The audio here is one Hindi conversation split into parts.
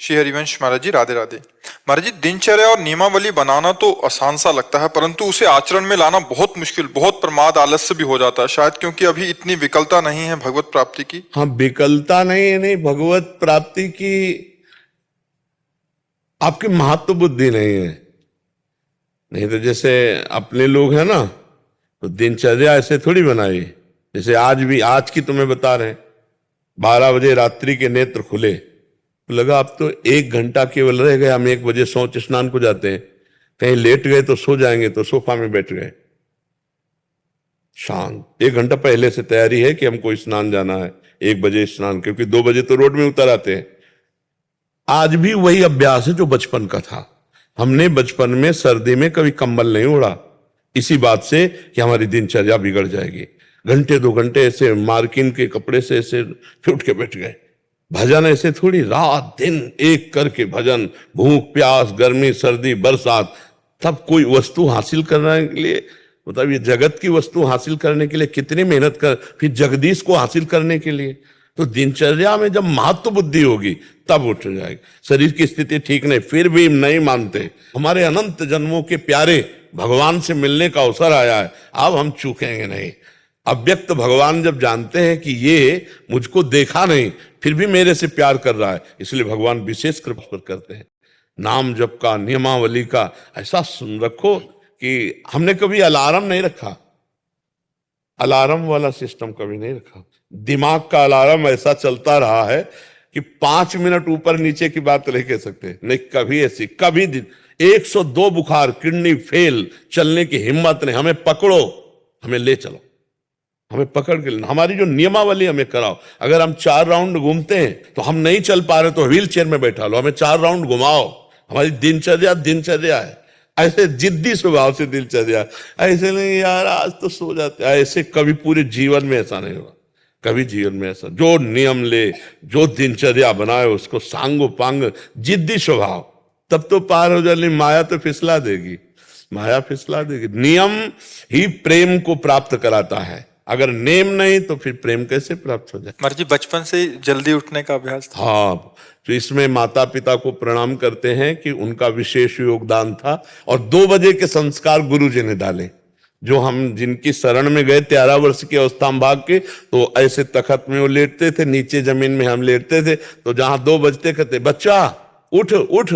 श्री हरिवंश महाराज जी, राधे राधे। महाराज जी, दिनचर्या और नियमावली बनाना तो आसान सा लगता है, परंतु उसे आचरण में लाना बहुत मुश्किल, बहुत प्रमाद आलस्य भी हो जाता है, शायद क्योंकि अभी इतनी विकलता नहीं है भगवत प्राप्ति की। हाँ, विकलता नहीं भगवत प्राप्ति की आपकी महत्व बुद्धि नहीं है। नहीं तो जैसे अपने लोग हैं ना, तो दिनचर्या ऐसे थोड़ी बनाई। जैसे आज की तुम्हें बता रहे हैं, 12 बजे रात्रि के नेत्र खुले, तो लगा अब तो 1 घंटा केवल रह गया, हम 1 बजे शौच स्नान को जाते हैं, कहीं लेट गए तो सो जाएंगे, तो सोफा में बैठ गए शांत। 1 घंटा पहले से तैयारी है कि हमको स्नान जाना है, 1 बजे स्नान, क्योंकि 2 बजे तो रोड में उतर आते हैं। आज भी वही अभ्यास है जो बचपन का था। हमने बचपन में सर्दी में कभी कंबल नहीं ओढ़ा, इसी बात से कि हमारी दिनचर्या बिगड़ जाएगी। घंटे 2 घंटे ऐसे मार्किन के कपड़े से ऐसे उठ के बैठ गए। भजन ऐसे थोड़ी, रात दिन एक करके भजन, भूख प्यास, गर्मी सर्दी बरसात, तब कोई वस्तु हासिल करने के लिए, मतलब ये जगत की वस्तु हासिल करने के लिए कितनी मेहनत कर, फिर जगदीश को हासिल करने के लिए। तो दिनचर्या में जब महत्व बुद्धि होगी तब उठ जाएगी। शरीर की स्थिति ठीक नहीं, फिर भी नहीं मानते। हमारे अनंत जन्मों के प्यारे भगवान से मिलने का अवसर आया है, अब हम चूकेंगे नहीं। अव्यक्त भगवान जब जानते हैं कि ये मुझको देखा नहीं, फिर भी मेरे से प्यार कर रहा है, इसलिए भगवान विशेष कृपा करते हैं। नाम जप का, नियमावली का ऐसा सुन रखो कि हमने कभी अलार्म नहीं रखा, अलार्म वाला सिस्टम कभी नहीं रखा। दिमाग का अलार्म ऐसा चलता रहा है कि 5 मिनट ऊपर नीचे की बात नहीं कह सकते। नहीं कभी ऐसी, कभी 102 बुखार, किडनी फेल, चलने की हिम्मत नहीं, हमें पकड़ो, हमें ले चलो, हमें पकड़ के लेना, हमारी जो नियमावली हमें कराओ। अगर हम 4 राउंड घूमते हैं तो हम नहीं चल पा रहे तो व्हील चेयर में बैठा लो, हमें 4 राउंड घुमाओ। हमारी दिनचर्या है। ऐसे जिद्दी स्वभाव से दिनचर्या, ऐसे नहीं यार आज तो सो जाते, ऐसे कभी पूरे जीवन में ऐसा नहीं हुआ। कभी जीवन में ऐसा जो नियम ले, जो दिनचर्या बनाए, उसको सांगो पांग जिद्दी स्वभाव, तब तो पार हो जाए। माया तो फिसला देगी, माया फिसला देगी। नियम ही प्रेम को प्राप्त कराता है, अगर नेम नहीं तो फिर प्रेम कैसे प्राप्त हो जाए। महाराज जी, बचपन से जल्दी उठने का अभ्यास था। हाँ, तो इसमें माता पिता को प्रणाम करते हैं कि उनका विशेष योगदान था। और 2 बजे के संस्कार गुरु जी ने डाले। जो हम जिनकी शरण में गए 13 वर्ष की अवस्था में भाग के, तो ऐसे तखत में वो लेटते थे, नीचे जमीन में हम लेटते थे, तो जहां 2 बजते कहते बच्चा उठ उठ,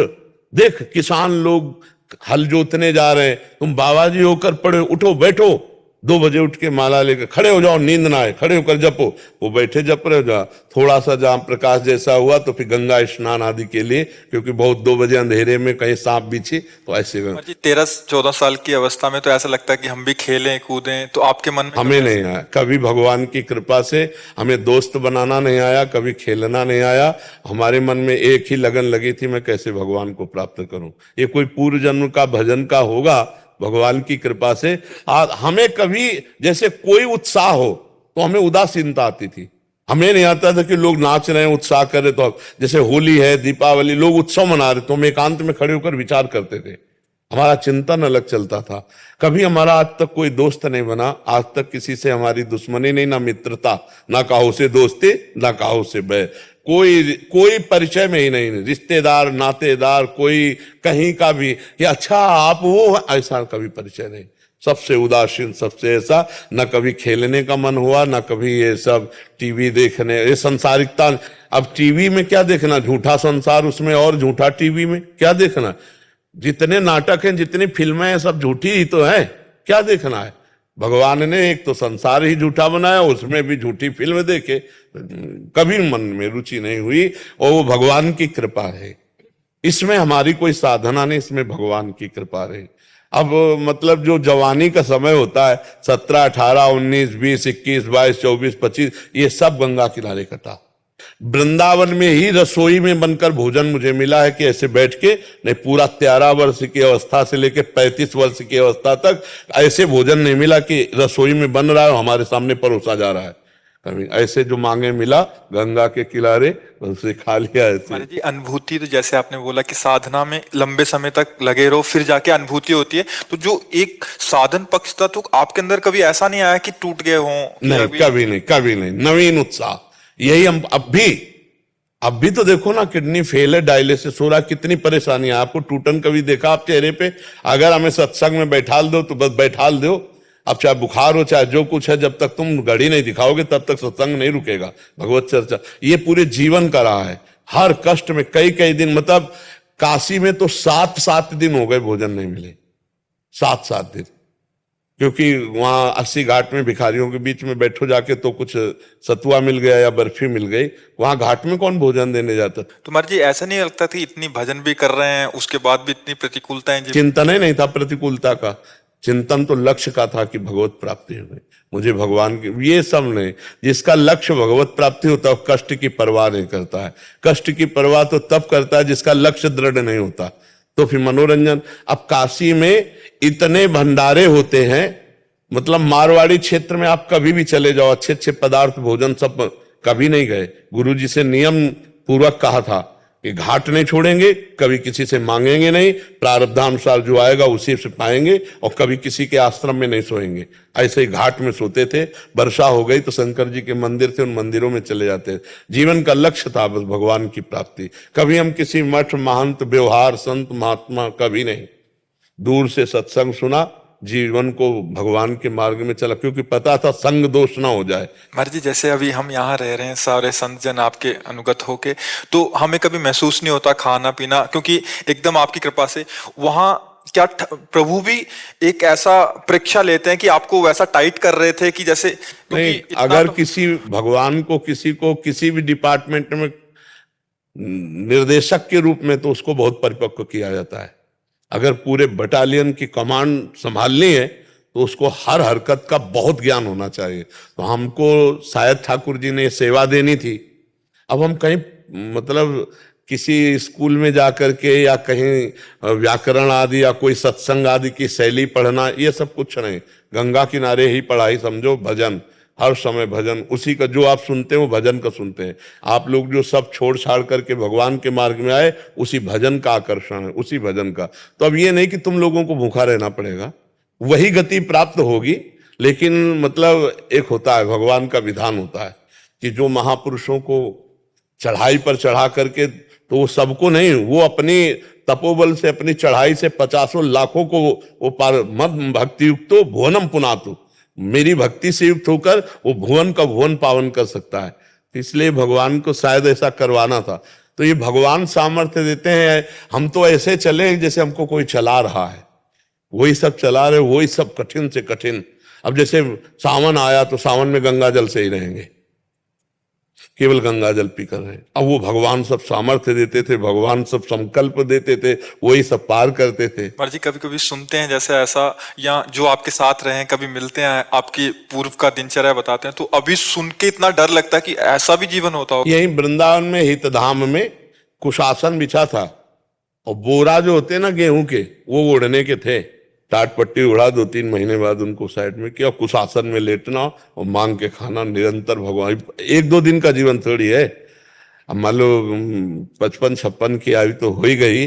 देख किसान लोग हल जोतने जा रहे हैं, तुम बाबा जी होकर पड़े, उठो बैठो। 2 बजे उठ के माला लेकर खड़े हो जाओ, नींद ना आए, खड़े होकर जपो। वो बैठे जप रहे हो जा, थोड़ा सा जहां प्रकाश जैसा हुआ तो फिर गंगा स्नान आदि के लिए, क्योंकि बहुत 2 बजे अंधेरे में कहीं सांप बिछे तो ऐसे। 13-14 साल की अवस्था में तो ऐसा लगता है कि हम भी खेलें कूदें, तो आपके मन में हमें नहीं आया कभी, भगवान की कृपा से हमें दोस्त बनाना नहीं आया, कभी खेलना नहीं आया। हमारे मन में एक ही लगन लगी थी, मैं कैसे भगवान को प्राप्त करूं। ये कोई पूर्व जन्म का भजन का होगा, भगवान की कृपा से। हमें कभी जैसे कोई उत्साह हो तो हमें उदासीनता आती थी। हमें नहीं आता था कि लोग नाच रहे हैं, उत्साह कर रहे, तो जैसे होली है, दीपावली, लोग उत्सव मना रहे तो हम एकांत में खड़े होकर विचार करते थे। हमारा चिंतन अलग चलता था। कभी हमारा आज तक कोई दोस्त नहीं बना, आज तक किसी से हमारी दुश्मनी नहीं, ना मित्रता, ना काहो से दोस्ती, ना काहो से बैर, कोई परिचय में ही नहीं, रिश्तेदार नातेदार कोई कहीं का भी कि अच्छा आप वो, ऐसा कभी परिचय नहीं। सबसे उदासीन, सबसे ऐसा, ना कभी खेलने का मन हुआ, ना कभी ये सब टीवी देखने, ये संसारिकता। अब टीवी में क्या देखना, झूठा संसार उसमें और झूठा टीवी में क्या देखना। जितने नाटक हैं, जितनी फिल्में हैं, सब झूठी ही तो है, क्या देखना है। भगवान ने एक तो संसार ही झूठा बनाया, उसमें भी झूठी फिल्म देखे, कभी मन में रुचि नहीं हुई। और वो भगवान की कृपा है, इसमें हमारी कोई साधना नहीं, इसमें भगवान की कृपा रही। अब मतलब जो जवानी का समय होता है, 17, 18, 19, 20, 21, 22, 24, 25, ये सब गंगा किनारे कटा। वृंदावन में ही रसोई में बनकर भोजन मुझे मिला है कि ऐसे बैठ के नहीं, पूरा 13 वर्ष की अवस्था से लेकर 35 वर्ष की अवस्था तक ऐसे भोजन नहीं मिला कि रसोई में बन रहा है हमारे सामने परोसा जा रहा है। कभी ऐसे जो मांगे मिला गंगा के किनारे, उसे खा लिया। ऐसे जी, अनुभूति तो जैसे आपने बोला कि साधना में लंबे समय तक लगे रहो, फिर जाके अनुभूति होती है। तो जो एक साधन पक्ष था, तो आपके अंदर कभी ऐसा नहीं आया कि टूट गए हों? नहीं, कभी नहीं, कभी नहीं। नवीन उत्साह, यही हम अब अब भी तो देखो ना, किडनी फेल है, डायलिसिस हो रहा है, कितनी परेशानी है। आपको टूटन कभी देखा आप चेहरे पे? अगर हमें सत्संग में बैठाल दो तो बस बैठाल दो। अब चाहे बुखार हो चाहे जो कुछ है, जब तक तुम घड़ी नहीं दिखाओगे तब तक सत्संग नहीं रुकेगा, भगवत चर्चा। ये पूरे जीवन का रहा है, हर कष्ट में कई कई दिन, मतलब काशी में तो 7 दिन हो गए भोजन नहीं मिले, 7 दिन। क्योंकि वहां 80 घाट में भिखारियों के बीच में बैठो जाके तो कुछ सतुआ मिल गया या बर्फी मिल गई, वहां घाट में कौन भोजन देने जाता। तो महाराज जी ऐसा नहीं लगता था इतनी भजन भी कर रहे हैं उसके बाद भी इतनी प्रतिकूलताएं? चिंतन ही नहीं था प्रतिकूलता का, चिंतन तो लक्ष्य का था कि भगवत प्राप्ति हो, मुझे भगवान की, ये सब नहीं। जिसका लक्ष्य भगवत प्राप्ति होता है कष्ट की परवाह नहीं करता है। कष्ट की परवाह तो तब करता है जिसका लक्ष्य दृढ़ नहीं होता, तो फिर मनोरंजन। अब काशी में इतने भंडारे होते हैं, मतलब मारवाड़ी क्षेत्र में आप कभी भी चले जाओ, अच्छे अच्छे पदार्थ भोजन सब, कभी नहीं गए। गुरुजी से नियम पूर्वक कहा था कि घाट नहीं छोड़ेंगे, कभी किसी से मांगेंगे नहीं, प्रारब्धानुसार जो आएगा उसी से पाएंगे, और कभी किसी के आश्रम में नहीं सोएंगे। ऐसे ही घाट में सोते थे। वर्षा हो गई तो शंकर जी के मंदिर थे, उन मंदिरों में चले जाते। जीवन का लक्ष्य था बस भगवान की प्राप्ति। कभी हम किसी मठ महंत व्यवहार संत महात्मा कभी नहीं, दूर से सत्संग सुना, जीवन को भगवान के मार्ग में चला, क्योंकि पता था संग दोष ना हो जाए। महाराज जी जैसे अभी हम यहाँ रह रहे हैं, सारे संत जन आपके अनुगत होके, तो हमें कभी महसूस नहीं होता खाना पीना, क्योंकि एकदम आपकी कृपा से वहां क्या प्रभु भी एक ऐसा परीक्षा लेते हैं कि आपको वैसा टाइट कर रहे थे कि जैसे नहीं, अगर किसी भगवान को किसी भी डिपार्टमेंट में निर्देशक के रूप में, तो उसको बहुत परिपक्व किया जाता है। अगर पूरे बटालियन की कमांड संभालनी है तो उसको हर हरकत का बहुत ज्ञान होना चाहिए। तो हमको शायद ठाकुर जी ने सेवा देनी थी। अब हम कहीं मतलब किसी स्कूल में जाकर के या कहीं व्याकरण आदि या कोई सत्संग आदि की शैली पढ़ना, ये सब कुछ नहीं। गंगा किनारे ही पढ़ाई समझो, भजन, हर समय भजन, उसी का जो आप सुनते हो भजन का सुनते हैं। आप लोग जो सब छोड़ छाड़ करके भगवान के मार्ग में आए, उसी भजन का आकर्षण है, उसी भजन का। तो अब ये नहीं कि तुम लोगों को भूखा रहना पड़ेगा, वही गति प्राप्त होगी। लेकिन मतलब एक होता है, भगवान का विधान होता है कि जो महापुरुषों को चढ़ाई पर चढ़ा करके, तो वो सबको नहीं, वो अपनी तपोबल से, अपनी चढ़ाई से 50 लाखों को वो पार मद भक्ति युक्तो भुवनम पुनातु, मेरी भक्ति से युक्त होकर वो भुवन का भुवन पावन कर सकता है। इसलिए भगवान को शायद ऐसा करवाना था। तो ये भगवान सामर्थ्य देते हैं। हम तो ऐसे चले जैसे हमको कोई चला रहा है, वही सब चला रहे, वही सब कठिन से कठिन। अब जैसे सावन आया तो सावन में गंगा जल से ही रहेंगे, केवल गंगा जल पी कर रहे। अब वो भगवान सब सामर्थ्य देते थे, भगवान सब संकल्प देते थे, वही सब पार करते थे। महाराज जी कभी कभी सुनते हैं जैसे ऐसा, या जो आपके साथ रहे हैं कभी मिलते हैं, आपकी पूर्व का दिनचर्या बताते हैं, तो अभी सुन के इतना डर लगता है कि ऐसा भी जीवन होता हो। यही वृंदावन में हितधाम में कुशासन बिछा था, और बोरा जो होते ना गेहूं के, वो ओढ़ने के थे। टाट पट्टी उड़ा, 2-3 महीने बाद उनको साइड में किया, कुशासन में लेटना और मांग के खाना निरंतर। भगवान 1-2 दिन का जीवन थोड़ी है। अब मान लो 55-56 की आयु तो हो ही गई,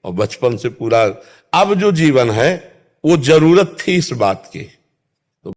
और बचपन से पूरा अब जो जीवन है वो जरूरत थी इस बात की।